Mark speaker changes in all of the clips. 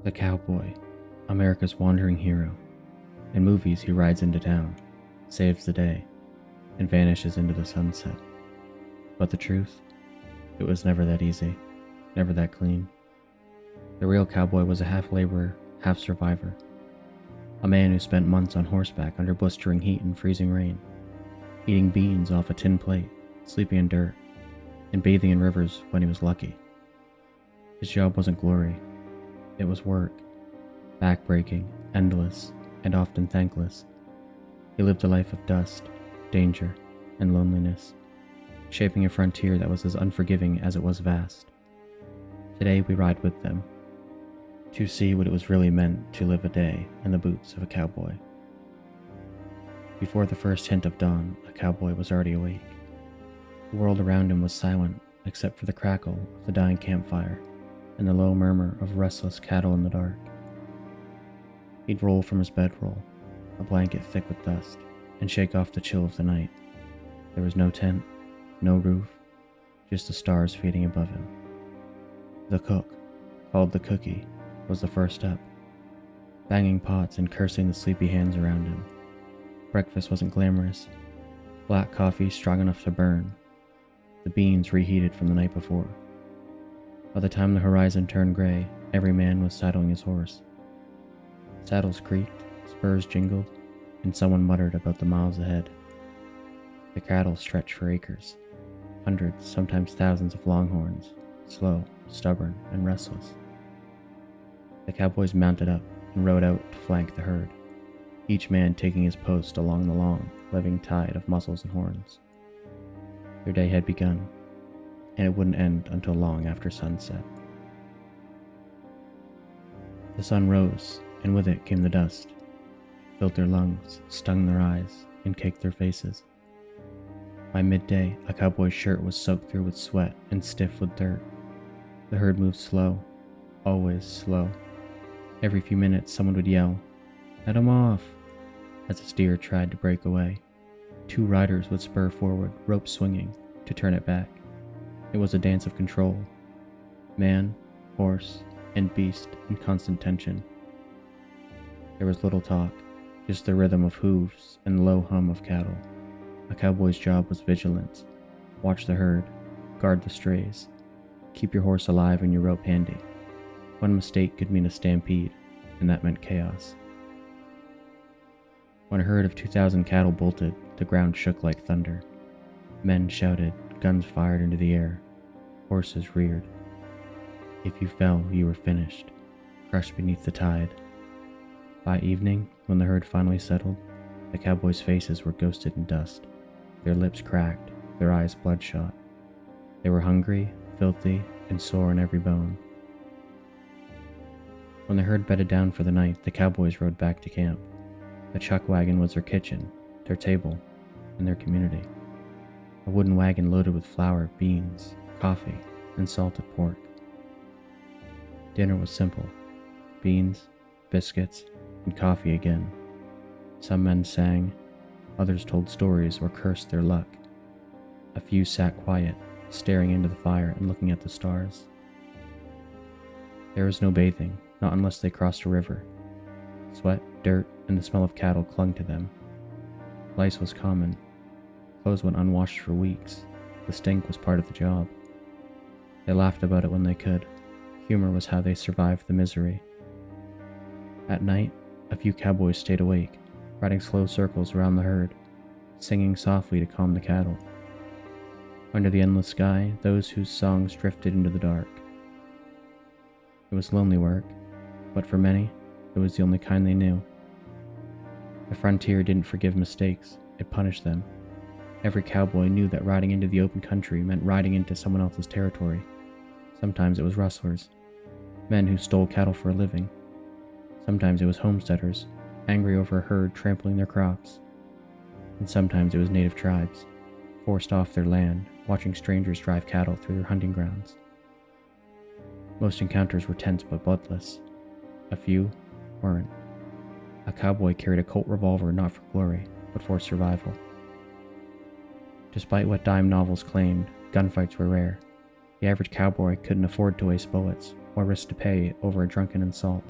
Speaker 1: The cowboy, America's wandering hero. In movies, he rides into town, saves the day, and vanishes into the sunset. But the truth? It was never that easy, never that clean. The real cowboy was a half laborer, half survivor. A man who spent months on horseback under blistering heat and freezing rain, eating beans off a tin plate, sleeping in dirt, and bathing in rivers when he was lucky. His job wasn't glory, it was work, backbreaking, endless, and often thankless. He lived a life of dust, danger, and loneliness, shaping a frontier that was as unforgiving as it was vast. Today we ride with them, to see what it was really meant to live a day in the boots of a cowboy. Before the first hint of dawn, a cowboy was already awake. The world around him was silent except for the crackle of the dying campfire and the low murmur of restless cattle in the dark. He'd roll from his bedroll, a blanket thick with dust, and shake off the chill of the night. There was no tent, no roof, just the stars fading above him. The cook, called the cookie, was the first up, banging pots and cursing the sleepy hands around him. Breakfast wasn't glamorous. Black coffee strong enough to burn, the beans reheated from the night before. By the time the horizon turned gray, every man was saddling his horse. Saddles creaked, spurs jingled, and someone muttered about the miles ahead. The cattle stretched for acres, hundreds, sometimes thousands of longhorns, slow, stubborn, and restless. The cowboys mounted up and rode out to flank the herd, each man taking his post along the long, living tide of muzzles and horns. Their day had begun, and it wouldn't end until long after sunset. The sun rose, and with it came the dust. It filled their lungs, stung their eyes, and caked their faces. By midday, a cowboy's shirt was soaked through with sweat and stiff with dirt. The herd moved slow, always slow. Every few minutes, someone would yell, "Let him off!" as a steer tried to break away. Two riders would spur forward, rope swinging, to turn it back. It was a dance of control. Man, horse, and beast in constant tension. There was little talk, just the rhythm of hooves and the low hum of cattle. A cowboy's job was vigilance. Watch the herd, guard the strays, keep your horse alive and your rope handy. One mistake could mean a stampede, and that meant chaos. When a herd of 2,000 cattle bolted, the ground shook like thunder. Men shouted, guns fired into the air, horses reared. If you fell, you were finished, crushed beneath the tide. By evening, when the herd finally settled, the cowboys' faces were ghosted in dust, their lips cracked, their eyes bloodshot. They were hungry, filthy, and sore in every bone. When the herd bedded down for the night, the cowboys rode back to camp. A chuck wagon was their kitchen, their table, and their community. A wooden wagon loaded with flour, beans, coffee, and salted pork. Dinner was simple: beans, biscuits, and coffee again. Some men sang, others told stories or cursed their luck. A few sat quiet, staring into the fire and looking at the stars. There was no bathing, not unless they crossed a river. Sweat, dirt, and the smell of cattle clung to them. Lice was common. Clothes went unwashed for weeks. The stink was part of the job. They laughed about it when they could. Humor was how they survived the misery. At night, a few cowboys stayed awake, riding slow circles around the herd, singing softly to calm the cattle. Under the endless sky, those whose songs drifted into the dark. It was lonely work, but for many, it was the only kind they knew. The frontier didn't forgive mistakes, it punished them. Every cowboy knew that riding into the open country meant riding into someone else's territory. Sometimes it was rustlers, men who stole cattle for a living. Sometimes it was homesteaders, angry over a herd trampling their crops. And sometimes it was native tribes, forced off their land, watching strangers drive cattle through their hunting grounds. Most encounters were tense but bloodless. A few weren't. A cowboy carried a Colt revolver not for glory, but for survival. Despite what dime novels claimed, gunfights were rare. The average cowboy couldn't afford to waste bullets, or risk to pay over a drunken insult.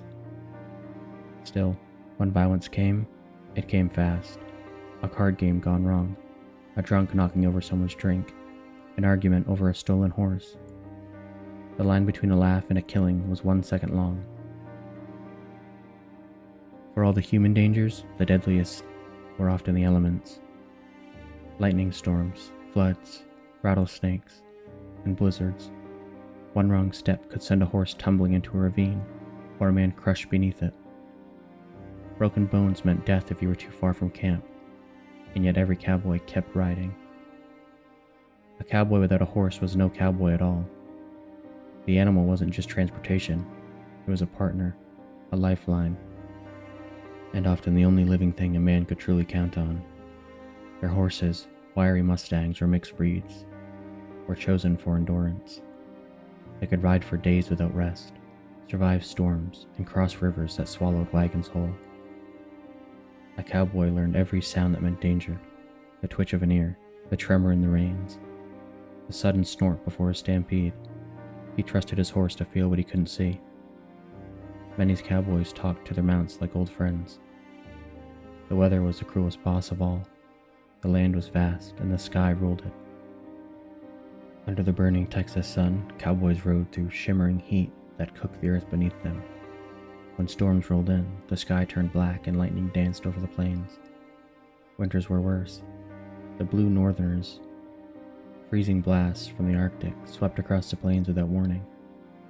Speaker 1: Still, when violence came, it came fast. A card game gone wrong, a drunk knocking over someone's drink, an argument over a stolen horse. The line between a laugh and a killing was 1 second long. For all the human dangers, the deadliest were often the elements. Lightning storms, floods, rattlesnakes, and blizzards. One wrong step could send a horse tumbling into a ravine, or a man crushed beneath it. Broken bones meant death if you were too far from camp, and yet every cowboy kept riding. A cowboy without a horse was no cowboy at all. The animal wasn't just transportation, it was a partner, a lifeline, and often the only living thing a man could truly count on. Their horses, wiry mustangs or mixed breeds, were chosen for endurance. They could ride for days without rest, survive storms, and cross rivers that swallowed wagons whole. A cowboy learned every sound that meant danger, the twitch of an ear, the tremor in the reins, the sudden snort before a stampede. He trusted his horse to feel what he couldn't see. Many cowboys talked to their mounts like old friends. The weather was the cruelest boss of all. The land was vast, and the sky ruled it. Under the burning Texas sun, cowboys rode through shimmering heat that cooked the earth beneath them. When storms rolled in, the sky turned black and lightning danced over the plains. Winters were worse. The blue northerners, freezing blasts from the Arctic, swept across the plains without warning.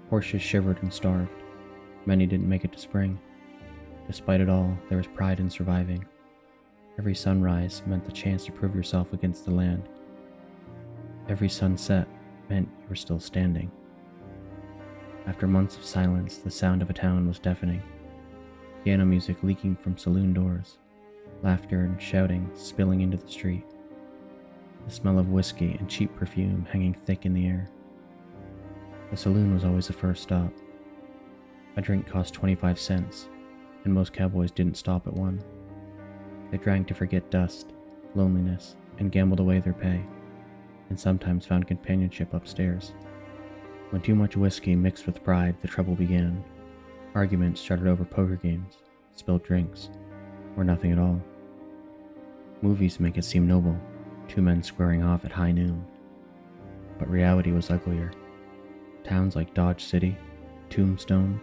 Speaker 1: Horses shivered and starved. Many didn't make it to spring. Despite it all, there was pride in surviving. Every sunrise meant the chance to prove yourself against the land. Every sunset meant you were still standing. After months of silence, the sound of a town was deafening. Piano music leaking from saloon doors, laughter and shouting spilling into the street. The smell of whiskey and cheap perfume hanging thick in the air. The saloon was always the first stop. A drink cost 25 cents, and most cowboys didn't stop at one. They drank to forget dust, loneliness, and gambled away their pay, and sometimes found companionship upstairs. When too much whiskey mixed with pride, the trouble began. Arguments started over poker games, spilled drinks, or nothing at all. Movies make it seem noble, two men squaring off at high noon. But reality was uglier. Towns like Dodge City, Tombstone,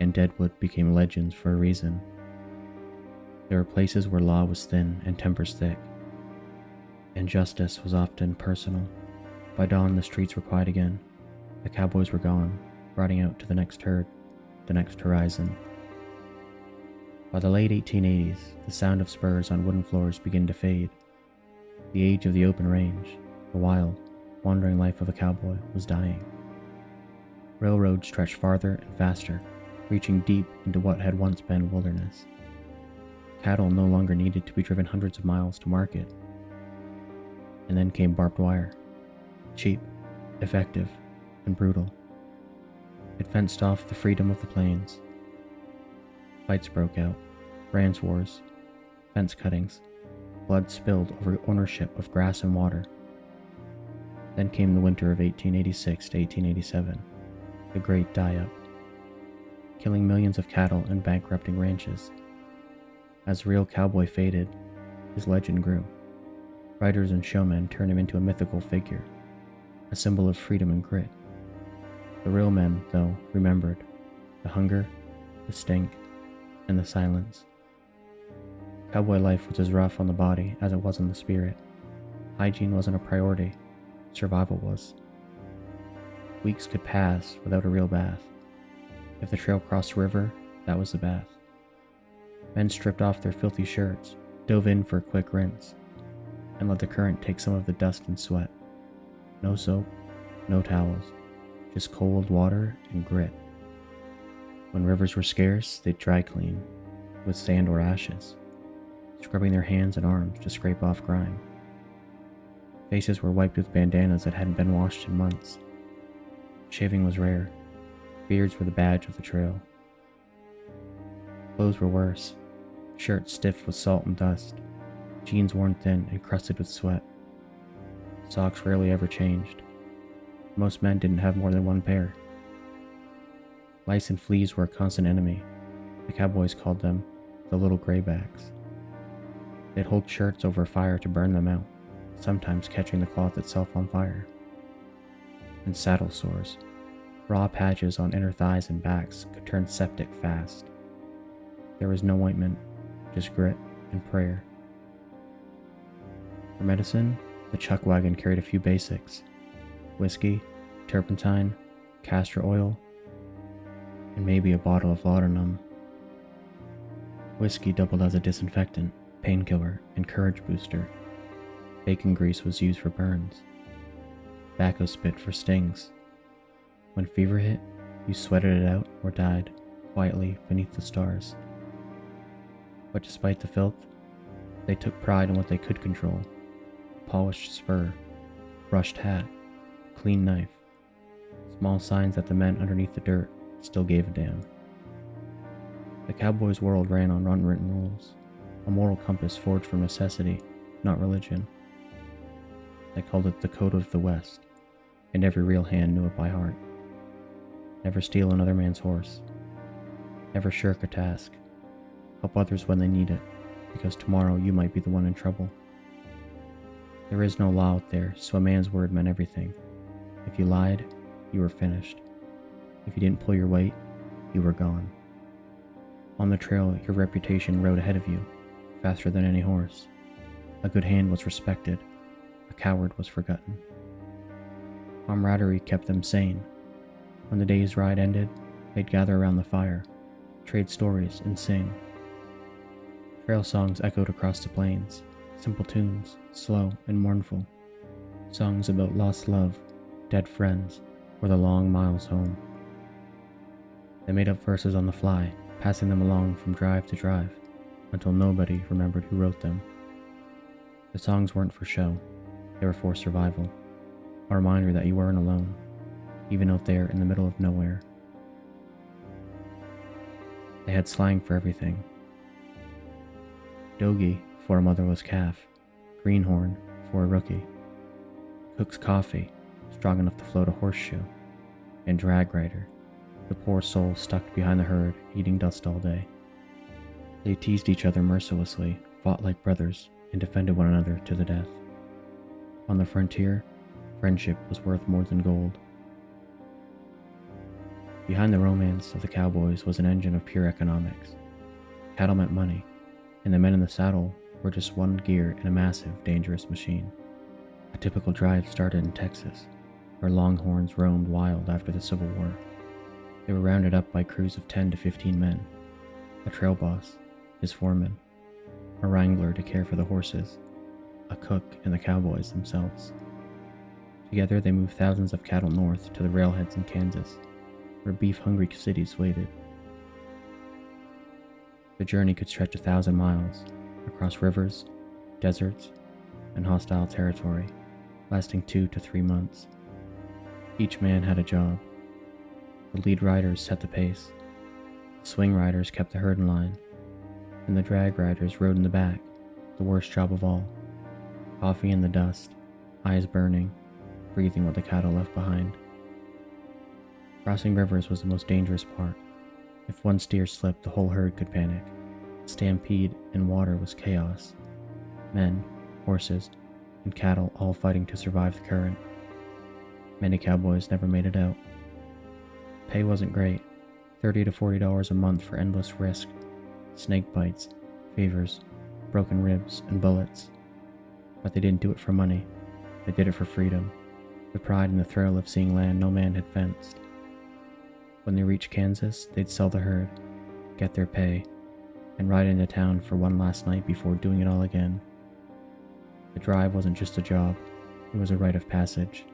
Speaker 1: and Deadwood became legends for a reason. There were places where law was thin and tempers thick, and justice was often personal. By dawn, the streets were quiet again. The cowboys were gone, riding out to the next herd, the next horizon. By the late 1880s, the sound of spurs on wooden floors began to fade. The age of the open range, the wild, wandering life of a cowboy, was dying. Railroads stretched farther and faster, reaching deep into what had once been wilderness. Cattle no longer needed to be driven hundreds of miles to market. And then came barbed wire, cheap, effective, and brutal. It fenced off the freedom of the plains. Fights broke out, ranch wars, fence cuttings, blood spilled over ownership of grass and water. Then came the winter of 1886 to 1887, the Great Die-Up, killing millions of cattle and bankrupting ranches. As the real cowboy faded, his legend grew. Writers and showmen turned him into a mythical figure, a symbol of freedom and grit. The real men, though, remembered the hunger, the stink, and the silence. Cowboy life was as rough on the body as it was on the spirit. Hygiene wasn't a priority, survival was. Weeks could pass without a real bath. If the trail crossed the river, that was the bath. Men stripped off their filthy shirts, dove in for a quick rinse, and let the current take some of the dust and sweat. No soap, no towels, just cold water and grit. When rivers were scarce, they'd dry clean, with sand or ashes, scrubbing their hands and arms to scrape off grime. Faces were wiped with bandanas that hadn't been washed in months. Shaving was rare. Beards were the badge of the trail. Clothes were worse. Shirts stiff with salt and dust. Jeans worn thin and crusted with sweat. Socks rarely ever changed. Most men didn't have more than one pair. Lice and fleas were a constant enemy. The cowboys called them the little graybacks. They'd hold shirts over a fire to burn them out, sometimes catching the cloth itself on fire. And saddle sores, raw patches on inner thighs and backs, could turn septic fast. There was no ointment, just grit and prayer. For medicine, the chuck wagon carried a few basics: whiskey, turpentine, castor oil, and maybe a bottle of laudanum. Whiskey doubled as a disinfectant, painkiller, and courage booster. Bacon grease was used for burns. Tobacco spit for stings. When fever hit, you sweated it out or died, quietly beneath the stars. But despite the filth, they took pride in what they could control: polished spur, brushed hat, clean knife, small signs that the men underneath the dirt still gave a damn. The cowboys' world ran on unwritten rules, a moral compass forged from necessity, not religion. They called it the Code of the West, and every real hand knew it by heart. Never steal another man's horse. Never shirk a task. Help others when they need it, because tomorrow you might be the one in trouble. There is no law out there, so a man's word meant everything. If you lied, you were finished. If you didn't pull your weight, you were gone. On the trail, your reputation rode ahead of you, faster than any horse. A good hand was respected. A coward was forgotten. Camaraderie kept them sane. When the day's ride ended, they'd gather around the fire, trade stories, and sing. Trail songs echoed across the plains, simple tunes, slow and mournful. Songs about lost love, dead friends, or the long miles home. They made up verses on the fly, passing them along from drive to drive, until nobody remembered who wrote them. The songs weren't for show, they were for survival, a reminder that you weren't alone, even out there in the middle of nowhere. They had slang for everything. Dogie for a motherless calf, greenhorn for a rookie, cook's coffee, strong enough to float a horseshoe, and drag rider, the poor soul stuck behind the herd eating dust all day. They teased each other mercilessly, fought like brothers, and defended one another to the death. On the frontier, friendship was worth more than gold. Behind the romance of the cowboys was an engine of pure economics. Cattle meant money, and the men in the saddle were just one gear in a massive, dangerous machine. A typical drive started in Texas, where longhorns roamed wild after the Civil War. They were rounded up by crews of 10 to 15 men, a trail boss, his foreman, a wrangler to care for the horses, a cook, and the cowboys themselves. Together they moved thousands of cattle north to the railheads in Kansas, where beef-hungry cities waited. The journey could stretch 1,000 miles, across rivers, deserts, and hostile territory, lasting 2 to 3 months. Each man had a job. The lead riders set the pace, the swing riders kept the herd in line, and the drag riders rode in the back, the worst job of all. Coffee in the dust, eyes burning, breathing what the cattle left behind. Crossing rivers was the most dangerous part. If one steer slipped, the whole herd could panic. A stampede in water was chaos. Men, horses, and cattle all fighting to survive the current. Many cowboys never made it out. Pay wasn't great, $30 to $40 a month for endless risk, snake bites, fevers, broken ribs, and bullets. But they didn't do it for money. They did it for freedom, the pride and the thrill of seeing land no man had fenced. When they reached Kansas, they'd sell the herd, get their pay, and ride into town for one last night before doing it all again. The drive wasn't just a job, it was a rite of passage.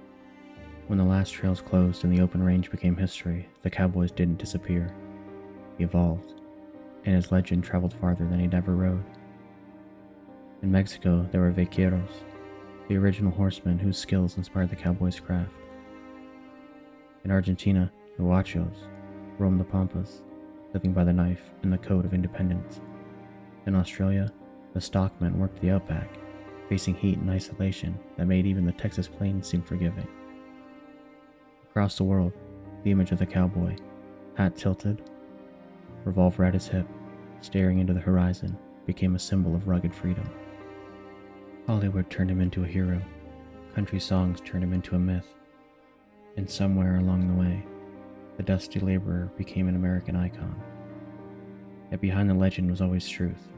Speaker 1: When the last trails closed and the open range became history, the cowboys didn't disappear. He evolved, and his legend traveled farther than he'd ever rode. In Mexico, there were vaqueros, the original horsemen whose skills inspired the cowboys' craft. In Argentina, the huachos roamed the pampas, living by the knife and the code of independence. In Australia, the stockmen worked the outback, facing heat and isolation that made even the Texas plains seem forgiving. Across the world, the image of the cowboy, hat tilted, revolver at his hip, staring into the horizon, became a symbol of rugged freedom. Hollywood turned him into a hero. Country songs turned him into a myth. And somewhere along the way, the dusty laborer became an American icon. Yet behind the legend was always truth.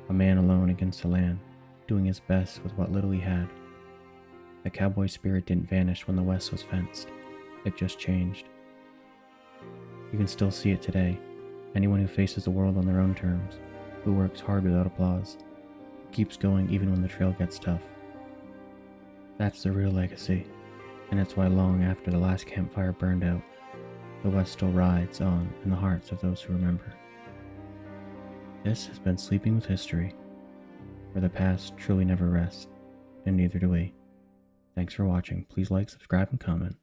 Speaker 1: A man alone against the land, doing his best with what little he had. The cowboy spirit didn't vanish when the West was fenced. It just changed. You can still see it today. Anyone who faces the world on their own terms, who works hard without applause, who keeps going even when the trail gets tough. That's the real legacy, and it's why long after the last campfire burned out, the West still rides on in the hearts of those who remember. This has been Sleeping with History, where the past truly never rests, and neither do we. Thanks for watching. Please like, subscribe, and comment.